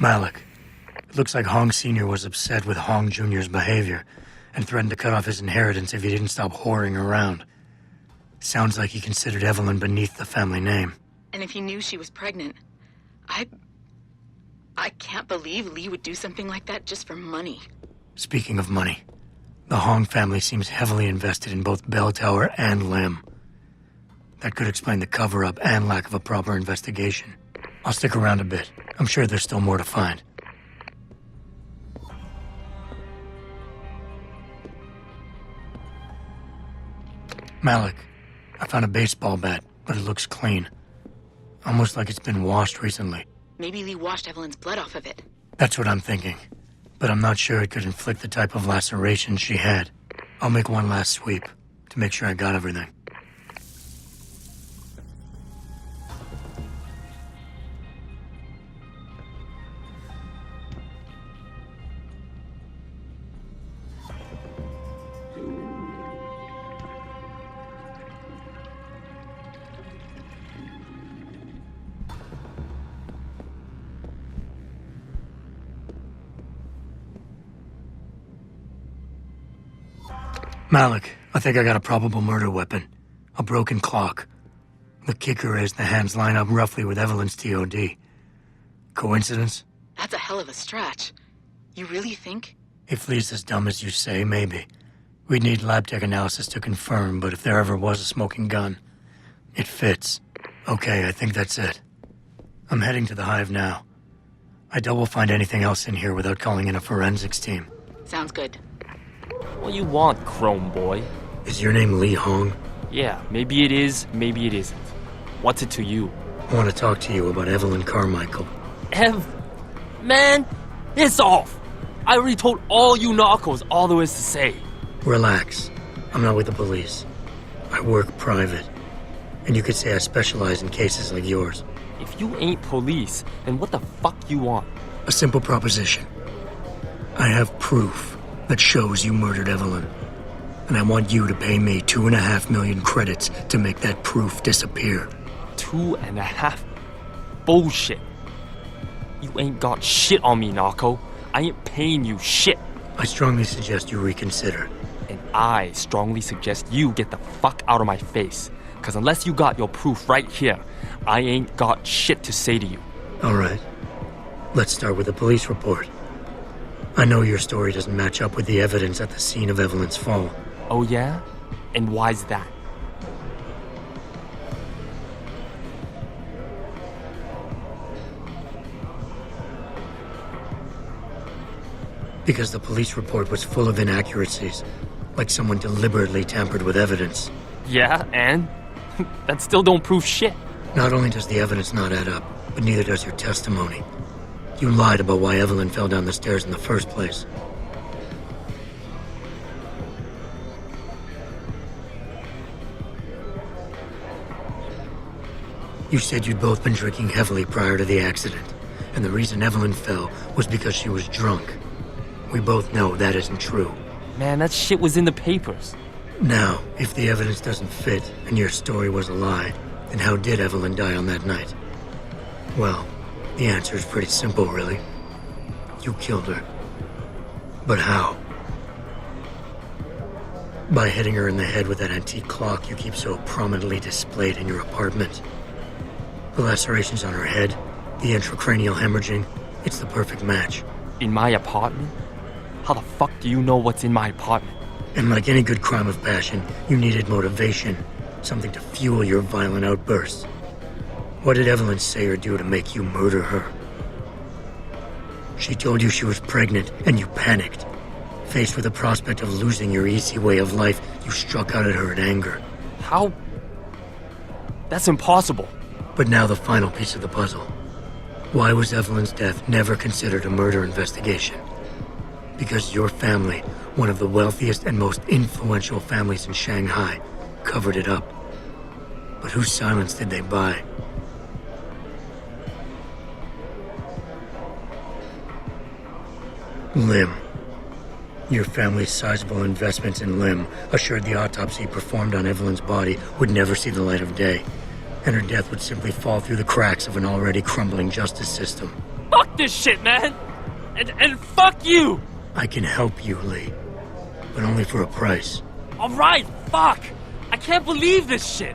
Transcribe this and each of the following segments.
Malik. It looks like Hong Sr. was upset with Hong Jr.'s behavior and threatened to cut off his inheritance if he didn't stop whoring around. Sounds like he considered Evelyn beneath the family name. And if he knew she was pregnant, I can't believe Lee would do something like that just for money. Speaking of money, the Hong family seems heavily invested in both Bell Tower and Lim. That could explain the cover-up and lack of a proper investigation. I'll stick around a bit. I'm sure there's still more to find. Malik, I found a baseball bat, but it looks clean. Almost like it's been washed recently. Maybe Lee washed Evelyn's blood off of it. That's what I'm thinking. But I'm not sure it could inflict the type of lacerations she had. I'll make one last sweep to make sure I got everything. Malik, I think I got a probable murder weapon. A broken clock. The kicker is the hands line up roughly with Evelyn's TOD. Coincidence? That's a hell of a stretch. You really think? If Lee's as dumb as you say, maybe. We'd need lab tech analysis to confirm, but if there ever was a smoking gun, it fits. Okay, I think that's it. I'm heading to the hive now. I doubt we'll find anything else in here without calling in a forensics team. Sounds good. What you want, Chrome Boy? Is your name Lee Hong? Yeah, maybe it is, maybe it isn't. What's it to you? I want to talk to you about Evelyn Carmichael. Man, it's off! I already told all you narcos all there is to say. Relax. I'm not with the police. I work private. And you could say I specialize in cases like yours. If you ain't police, then what the fuck you want? A simple proposition. I have proof that shows you murdered Evelyn. And I want you to pay me 2.5 million credits to make that proof disappear. 2.5? Bullshit. You ain't got shit on me, narco. I ain't paying you shit. I strongly suggest you reconsider. And I strongly suggest you get the fuck out of my face. Cause unless you got your proof right here, I ain't got shit to say to you. All right. Let's start with the police report. I know your story doesn't match up with the evidence at the scene of Evelyn's fall. Oh yeah? And why's that? Because the police report was full of inaccuracies, like someone deliberately tampered with evidence. Yeah, and? That still don't prove shit. Not only does the evidence not add up, but neither does your testimony. You lied about why Evelyn fell down the stairs in the first place. You said you'd both been drinking heavily prior to the accident, and the reason Evelyn fell was because she was drunk. We both know that isn't true. Man, that shit was in the papers. Now, if the evidence doesn't fit and your story was a lie, then how did Evelyn die on that night? Well, the answer is pretty simple, really. You killed her. But how? By hitting her in the head with that antique clock you keep so prominently displayed in your apartment. The lacerations on her head, the intracranial hemorrhaging, it's the perfect match. In my apartment? How the fuck do you know what's in my apartment? And like any good crime of passion, you needed motivation, something to fuel your violent outbursts. What did Evelyn say or do to make you murder her? She told you she was pregnant, and you panicked. Faced with the prospect of losing your easy way of life, you struck out at her in anger. How? That's impossible. But now the final piece of the puzzle. Why was Evelyn's death never considered a murder investigation? Because your family, one of the wealthiest and most influential families in Shanghai, covered it up. But whose silence did they buy? Lim. Your family's sizable investments in Lim assured the autopsy performed on Evelyn's body would never see the light of day, and her death would simply fall through the cracks of an already crumbling justice system. fuck this shit, man! And fuck you! I can help you, Lee. But only for a price. Alright, fuck! I can't believe this shit!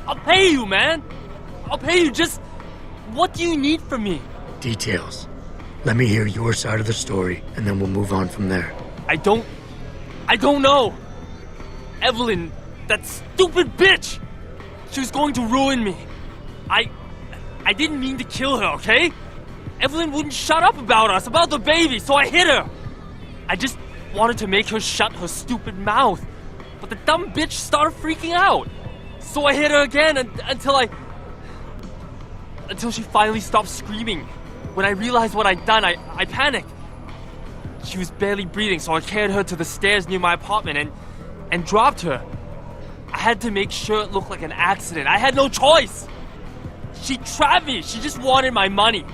I'll pay you, man! I'll pay you, just... What do you need from me? Details. Let me hear your side of the story, and then we'll move on from there. I don't know! Evelyn, that stupid bitch! She was going to ruin me. I didn't mean to kill her, okay? Evelyn wouldn't shut up about us, about the baby, so I hit her! I just wanted to make her shut her stupid mouth. But the dumb bitch started freaking out. So I hit her again until she finally stopped screaming. When I realized what I'd done, I panicked. She was barely breathing, so I carried her to the stairs near my apartment and dropped her. I had to make sure it looked like an accident. I had no choice. She trapped me. She just wanted my money.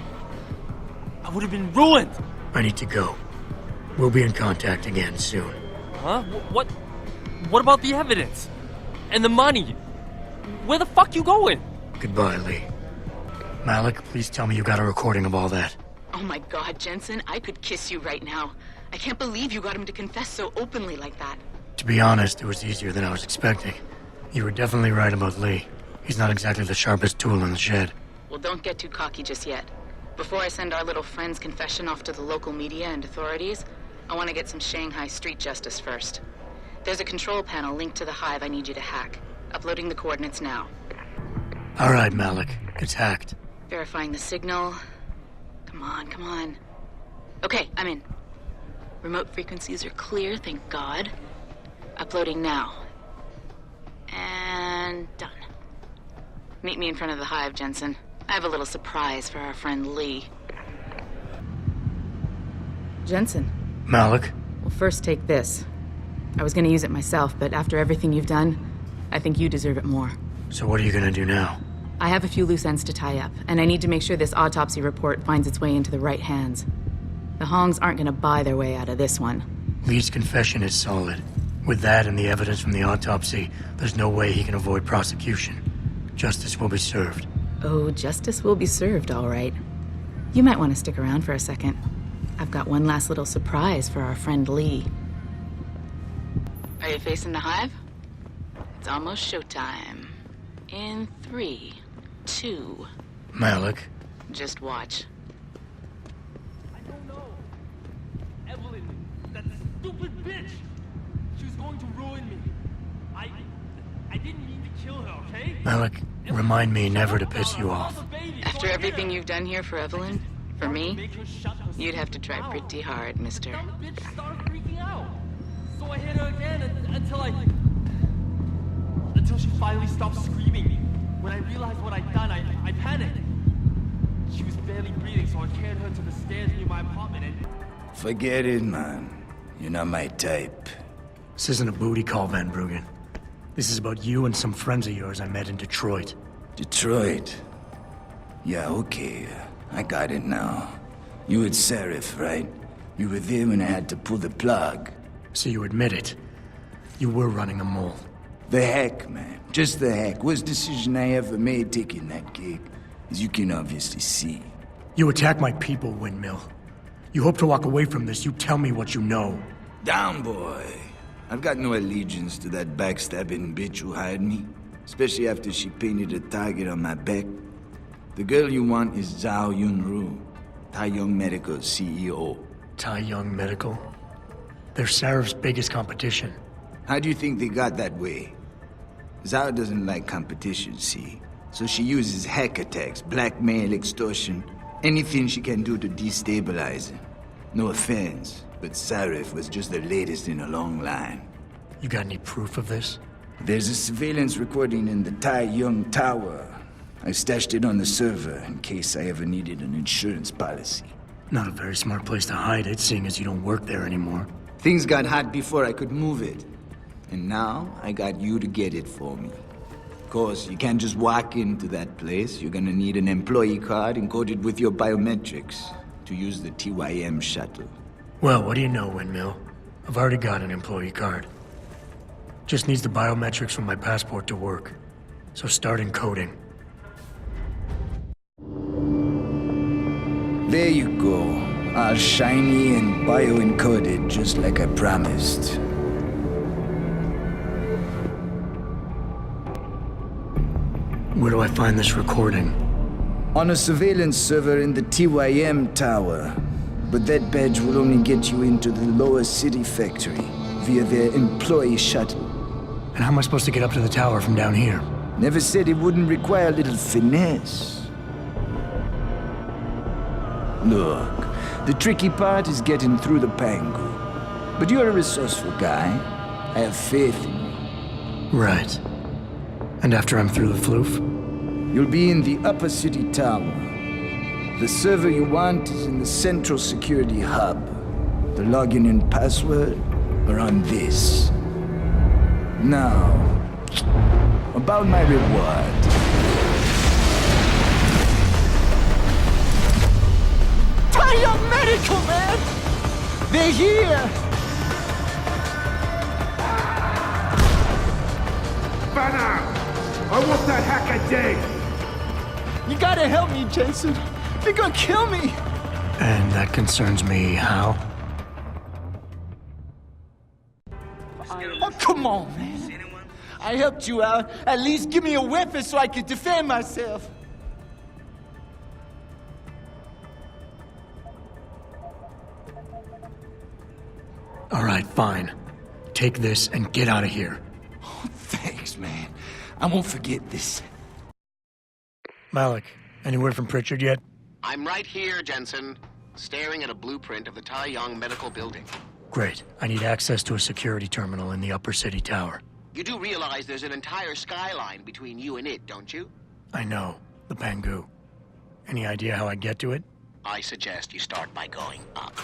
I would have been ruined. I need to go. We'll be in contact again soon. Huh? What about the evidence? And the money? Where the fuck you going? Goodbye, Lee. Malik, please tell me you got a recording of all that. Oh my God, Jensen, I could kiss you right now. I can't believe you got him to confess so openly like that. To be honest, it was easier than I was expecting. You were definitely right about Lee. He's not exactly the sharpest tool in the shed. Well, don't get too cocky just yet. Before I send our little friend's confession off to the local media and authorities, I want to get some Shanghai street justice first. There's a control panel linked to the hive I need you to hack. Uploading the coordinates now. All right, Malik. It's hacked. Verifying the signal. Come on, come on. Okay, I'm in. Remote frequencies are clear, thank God. Uploading now. And done. Meet me in front of the hive, Jensen. I have a little surprise for our friend Lee. Jensen. Malik? Well, first take this. I was gonna use it myself, but after everything you've done, I think you deserve it more. So what are you gonna do now? I have a few loose ends to tie up, and I need to make sure this autopsy report finds its way into the right hands. The Hongs aren't gonna buy their way out of this one. Lee's confession is solid. With that and the evidence from the autopsy, there's no way he can avoid prosecution. Justice will be served. Oh, justice will be served, all right. You might want to stick around for a second. I've got one last little surprise for our friend Lee. Are you facing the hive? It's almost showtime. In 3, 2... Malik? Just watch. I don't know. Evelyn, that stupid bitch! She was going to ruin me. I didn't mean to kill her, okay? Malik, remind me never to piss you off. After everything you've done here for Evelyn, for me, you'd have to try pretty hard, mister. Dumb bitch started freaking out. So I hit her again until she finally stopped screaming. When I realized what I'd done, I panicked. She was barely breathing, so I carried her to the stairs near my apartment and... Forget it, man. You're not my type. This isn't a booty call, Van Bruggen. This is about you and some friends of yours I met in Detroit. Detroit? Yeah, okay. I got it now. You with Seraph, right? You were there when I had to pull the plug. So you admit it. You were running a mole. The heck, man. Just the heck. Worst decision I ever made taking that gig, as you can obviously see. You attack my people, Windmill. You hope to walk away from this. You tell me what you know. Down, boy. I've got no allegiance to that backstabbing bitch who hired me, especially after she painted a target on my back. The girl you want is Zhao Yunru, Taiyong Medical's CEO. Taiyong Medical? They're Seraph's biggest competition. How do you think they got that way? Zhao doesn't like competition, see? So she uses hack attacks, blackmail, extortion, anything she can do to destabilize him. No offense, but Seraph was just the latest in a long line. You got any proof of this? There's a surveillance recording in the Taiyong Tower. I stashed it on the server in case I ever needed an insurance policy. Not a very smart place to hide it, seeing as you don't work there anymore. Things got hot before I could move it. And now, I got you to get it for me. Of course, you can't just walk into that place. You're gonna need an employee card encoded with your biometrics to use the TYM shuttle. Well, what do you know, Windmill? I've already got an employee card. Just needs the biometrics from my passport to work. So start encoding. There you go. All shiny and bio-encoded, just like I promised. Where do I find this recording? On a surveillance server in the TYM tower. But that badge will only get you into the lower city factory via their employee shuttle. And how am I supposed to get up to the tower from down here? Never said it wouldn't require a little finesse. Look, the tricky part is getting through the Pangu. But you're a resourceful guy. I have faith in you. Right. And after I'm through the floof? You'll be in the upper city tower. The server you want is in the central security hub. The login and password are on this. Now, about my reward. 𝐦𝐤𝐤𝐞, man! They're here! Banner! I want that hacker dead! You gotta help me, Jason. They're gonna kill me! And that concerns me how? Oh, come on, man. I helped you out. At least give me a weapon so I can defend myself. All right, fine. Take this and get out of here. Oh, thanks, man. I won't forget this. Malik, any word from Pritchard yet? I'm right here, Jensen, staring at a blueprint of the Taiyang Medical Building. Great. I need access to a security terminal in the upper city tower. You do realize there's an entire skyline between you and it, don't you? I know. The Pangu. Any idea how I get to it? I suggest you start by going up.